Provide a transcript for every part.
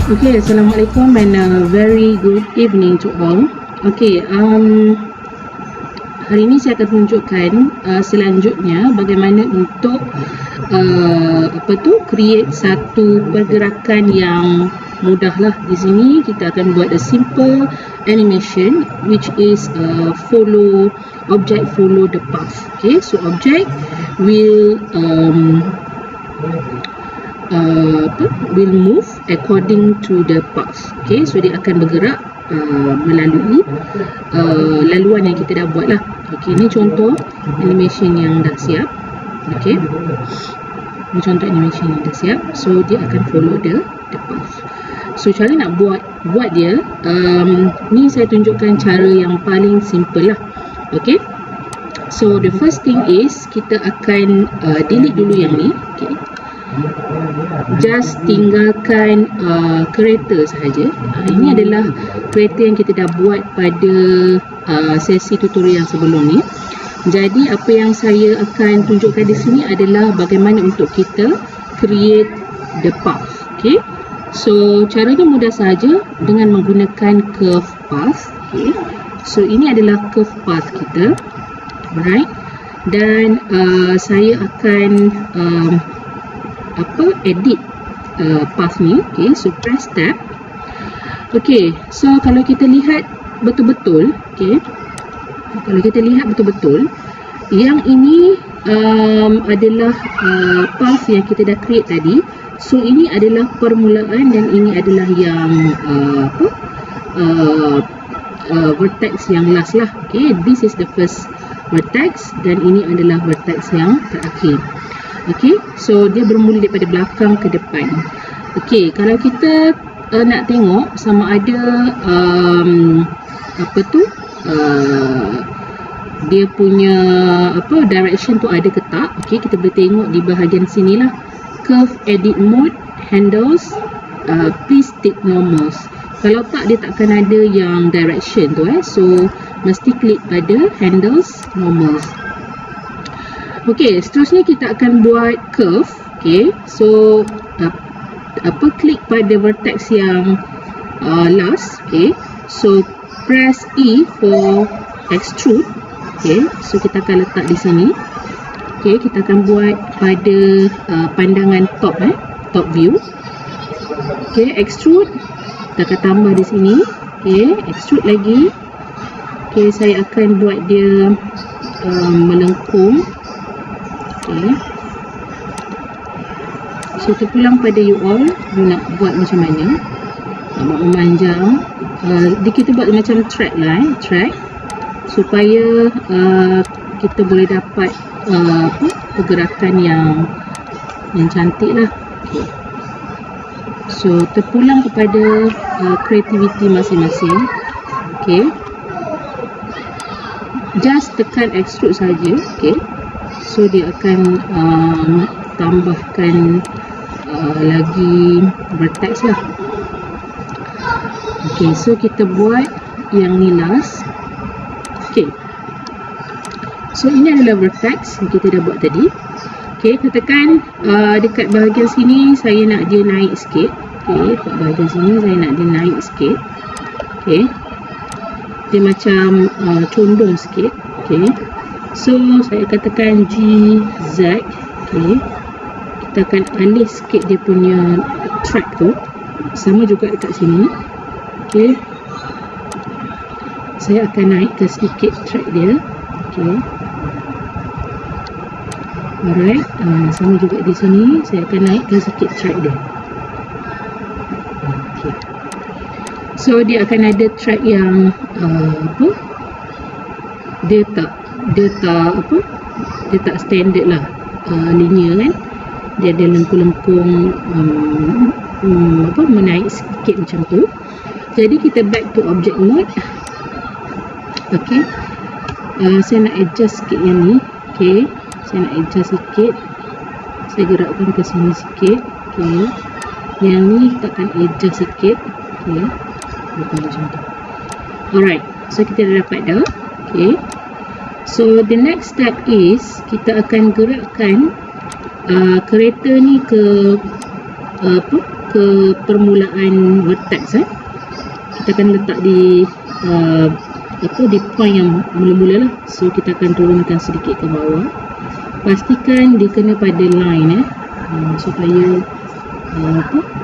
Okay, Assalamualaikum and very good evening to all. Okay, hari ini saya akan tunjukkan selanjutnya bagaimana untuk create satu pergerakan yang mudah lah. Di sini kita akan buat a simple animation which is object follow the path. Okay, so object will will move according to the path. Okay, so dia akan bergerak melalui laluan yang kita dah buat lah. Okay, ini contoh animation yang dah siap. Okay, ini contoh animation yang dah siap. So dia akan follow the path. So cara nak buat dia, ni saya tunjukkan cara yang paling simple lah. Okay, so the first thing is kita akan delete dulu yang ni. Okay, just tinggalkan kereta sahaja. Ini adalah kereta yang kita dah buat pada sesi tutorial yang sebelum ni. Jadi apa yang saya akan tunjukkan di sini adalah bagaimana untuk kita create the path. Okay, so caranya mudah sahaja dengan menggunakan curve path. Okay, so ini adalah curve path kita. Alright, dan saya akan edit path ni. Okay, so press tab. Okay, so kalau kita lihat betul-betul, okay, kalau kita lihat betul-betul, yang ini adalah path yang kita dah create tadi. So ini adalah permulaan dan ini adalah yang vertex yang last lah. Okay, this is the first vertex dan ini adalah vertex yang terakhir. Okay, so dia bermula daripada belakang ke depan. Okay, kalau kita nak tengok sama ada dia punya direction tu ada ke tak. Okay, kita boleh tengok di bahagian sini lah. Curve edit mode, handles, please tick normals. Kalau tak, dia takkan ada yang direction tu so mesti klik pada handles, normals. Okay, seterusnya kita akan buat curve. Okay, so klik pada vertex yang last. Okay, so press E for extrude. Okay, so kita akan letak di sini. Okay, kita akan buat pada pandangan top view. Okay, extrude, kita akan tambah di sini. Okay, extrude lagi. Okay, saya akan buat dia melengkung. Okay, so terpulang pada you all, you nak buat macam mana, nak memanjang. Kita buat macam track lah, track, supaya kita boleh dapat pergerakan yang cantik lah. Okay, so terpulang kepada kreativiti masing-masing. Okay, just tekan extrude saja. Okay, so dia akan tambahkan lagi vertex lah. Okay, so kita buat yang ni last. Okay, so ini adalah vertex yang kita dah buat tadi. Okay, katakan dekat bahagian sini saya nak dia naik sikit. Okay, dekat bahagian sini saya nak dia naik sikit. Okay, dia macam condong sikit. Okay, so saya katakan GZ. Okay, kita akan alih sikit dia punya track tu. Sama juga dekat sini. Okay, saya akan naikkan sedikit track dia. Okay, alright, sama juga di sini. Saya akan naikkan sedikit track dia. Okay, so dia akan ada track yang dia tak standard lah, linear kan. Dia ada lengkung-lengkung menaik sikit macam tu. Jadi kita back to object mode. Okay, saya nak adjust sikit yang ni. Okay, saya nak adjust sikit, saya gerakkan ke sini sikit. Okay, yang ni kita akan adjust sikit. Okay, macam tu. Alright, so kita dah dapat dah. Okay, so the next step is kita akan gerakkan kereta ni ke ke permulaan vertex. Kita akan letak di di point yang mula-mula lah. So kita akan turunkan sedikit ke bawah. Pastikan dia kena pada line supaya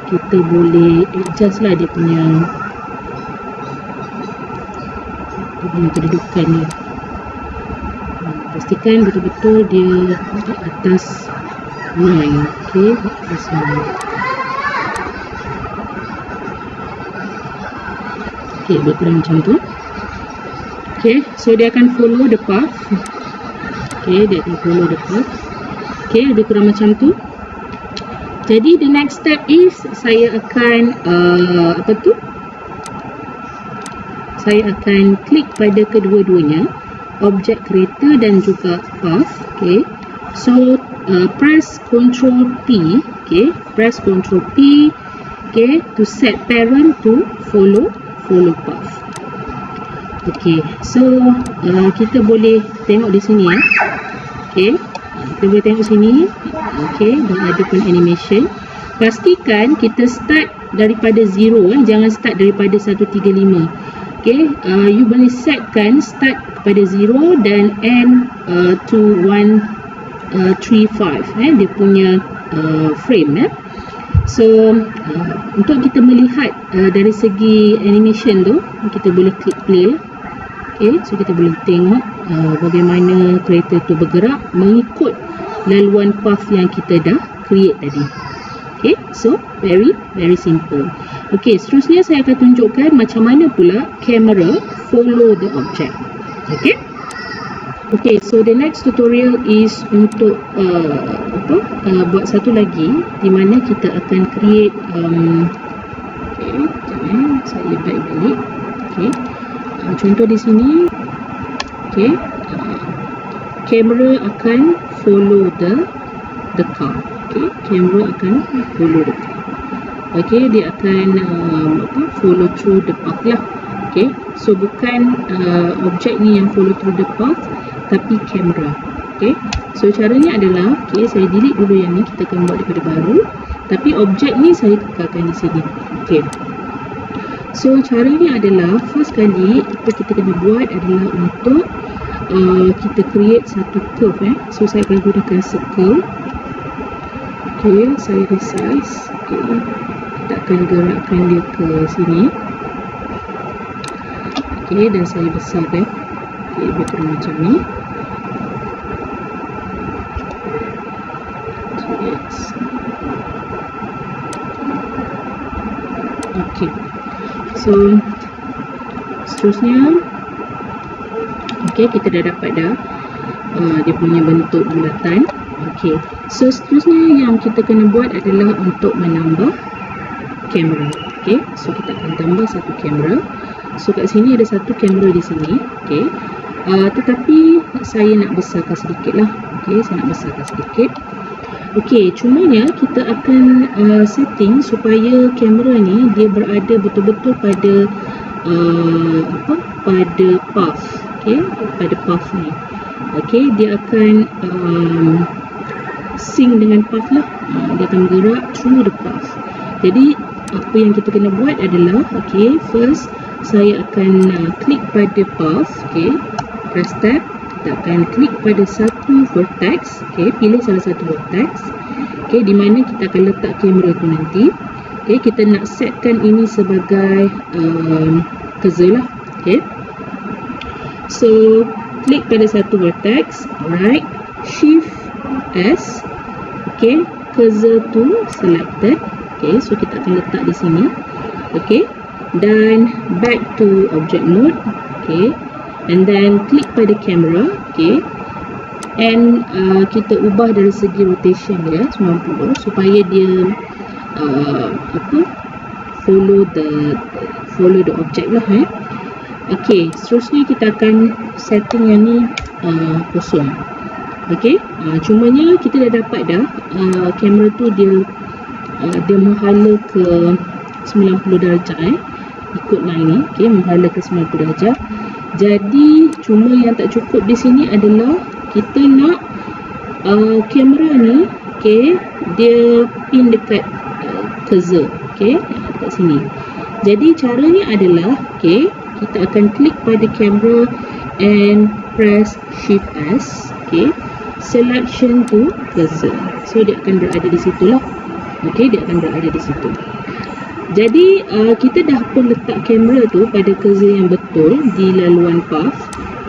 kita boleh adjust lah dia punya kedudukan dia. Pastikan betul-betul dia di atas line. Okey, atas line. Okey, lebih kurang macam tu. Okey, so dia akan follow the path. Okey, dia akan follow the path. Okey, lebih kurang macam tu. Jadi the next step is saya akan saya akan klik pada kedua-duanya, objek kereta dan juga path. Okay, so press Ctrl P. Okay, press Ctrl P. Okay, to set parent to follow path. Okay, so kita boleh tengok di sini Okay, kita boleh tengok sini. Okay, dan ada pun animation. Pastikan kita start daripada 0, jangan start daripada 135. Okay, you boleh setkan start kepada 0 dan end to 135 dia punya frame. So untuk kita melihat dari segi animation tu, kita boleh klik play. Okay, so kita boleh tengok bagaimana kereta tu bergerak mengikut laluan path yang kita dah create tadi. Okay, so very simple. Okay, seterusnya saya akan tunjukkan macam mana pula kamera follow the object. Okay, so the next tutorial is untuk buat satu lagi di mana kita akan create saya back balik. Okay, contoh di sini. Okay, kamera akan follow the car. Okay, kamera akan follow the car. Okay, dia akan follow through the path lah. Okay, so bukan objek ni yang follow through the path, tapi kamera. Okay, so caranya adalah, okay, saya delete dulu yang ni, kita akan buat daripada baru. Tapi objek ni saya kekalkan di sini. Okay, so caranya adalah, first kali apa kita kena buat adalah untuk kita create satu curve. So saya akan gunakan circle. Okay, saya resize. Okay, kita akan gerakkan dia ke sini. Okay, dan saya besarkan. Okay, lebih kurang macam ni. Okay, so seterusnya, okay, kita dah dapat dah dia punya bentuk bulatan. Okay, so seterusnya yang kita kena buat adalah untuk menambah kamera. Okay, so kita akan tambah satu kamera. So kat sini ada satu kamera di sini. Okay, tetapi saya nak besarkan sedikit lah. Okay, saya nak besarkan sedikit. Okay, cumanya kita akan setting supaya kamera ni dia berada betul-betul pada pada path. Okay, pada path ni. Okay, dia akan sync dengan path lah. Dia akan bergerak through the path. Jadi apa yang kita kena buat adalah, okay, first saya akan klik pada path. Okay, press tab. Kita akan klik pada satu vertex. Okay, pilih salah satu vertex. Okay, di mana kita akan letak kamera tu nanti. Okay, kita nak setkan ini sebagai cursor lah. Okay, so klik pada satu vertex. Alright, shift S. Okay, cursor tu selected. Okay, so kita akan letak di sini. Okay, dan back to object mode. Okay, and then klik pada kamera. Okay, and kita ubah dari segi rotation dia 90 supaya dia follow the object lah. Okay, seterusnya kita akan setting yang ni kosong. Okay, cumanya kita dah dapat dah kamera tu dia menghala ke 90 darjah ikut line ni. Okay, menghala ke 90 darjah. Jadi cuma yang tak cukup di sini adalah kita nak kamera ni, okay, dia pin dekat cursor. Okey, dekat sini. Jadi caranya adalah, okey, kita akan klik pada kamera and press Shift S. Okey, selection to cursor. So dia akan berada di situ lah. Okey, dia akan berada di situ. Jadi kita dah pun letak kamera tu pada cursor yang betul di laluan path.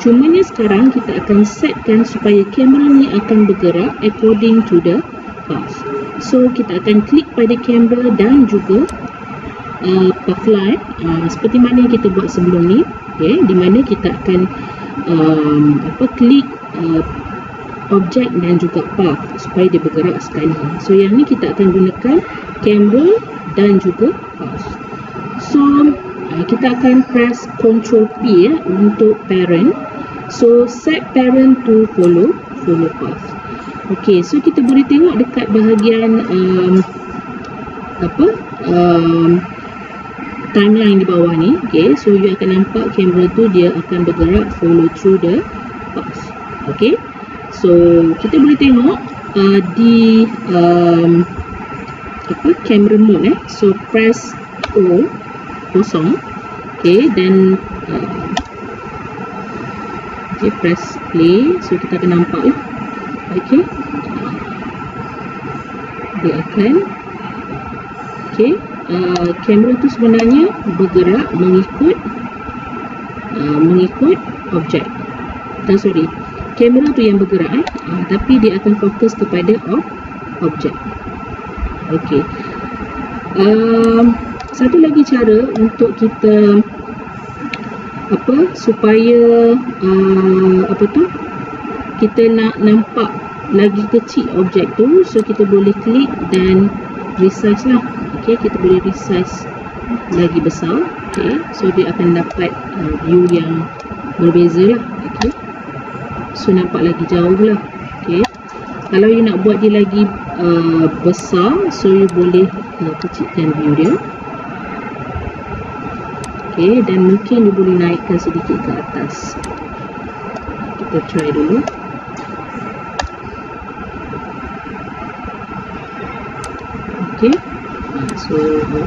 Cumanya sekarang kita akan setkan supaya kamera ni akan bergerak according to the path. So kita akan klik pada kamera dan juga path line seperti mana yang kita buat sebelum ni. Okay, di mana kita akan klik objek dan juga path supaya dia bergerak sekali. So yang ni kita akan gunakan kamera dan juga path. So kita akan press Ctrl P untuk parent. So set parent to follow path. Okey, so kita boleh tengok dekat bahagian timeline di bawah ni. Okey, so you akan nampak kamera tu dia akan bergerak follow through the path. Okey, so kita boleh tengok di camera mode so press O kosong. Okey, then press play. So kita akan nampak lah. Okey, dia akan kamera tu sebenarnya bergerak mengikut objek. Sorry, kamera tu yang bergerak tapi dia akan fokus kepada objek. Okey, satu lagi cara untuk kita supaya kita nak nampak lagi kecil objek tu, so kita boleh klik dan resize lah. Okey, kita boleh resize lagi besar. Okey, so dia akan dapat view yang berbeza lah. Okey, so nampak lagi jauh lah. Okey, kalau you nak buat dia lagi besar, so you boleh kecilkan view dia. Okey, dan mungkin you boleh naikkan sedikit ke atas. Kita try dulu. Okey, so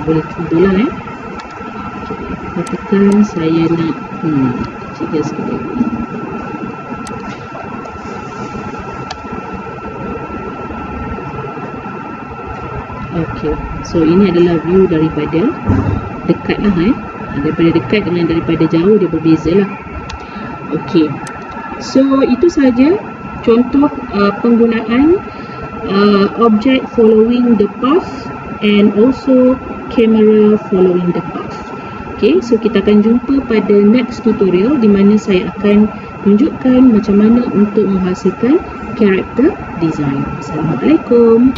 boleh tunggulah katakan saya nak kecilkan sikit lagi. Okey, so ini adalah view daripada dekat lah daripada dekat dengan daripada jauh dia berbeza lah. Okey, so itu saja contoh penggunaan object following the path and also camera following the path. Okey, so kita akan jumpa pada next tutorial di mana saya akan tunjukkan macam mana untuk menghasilkan character design. Assalamualaikum.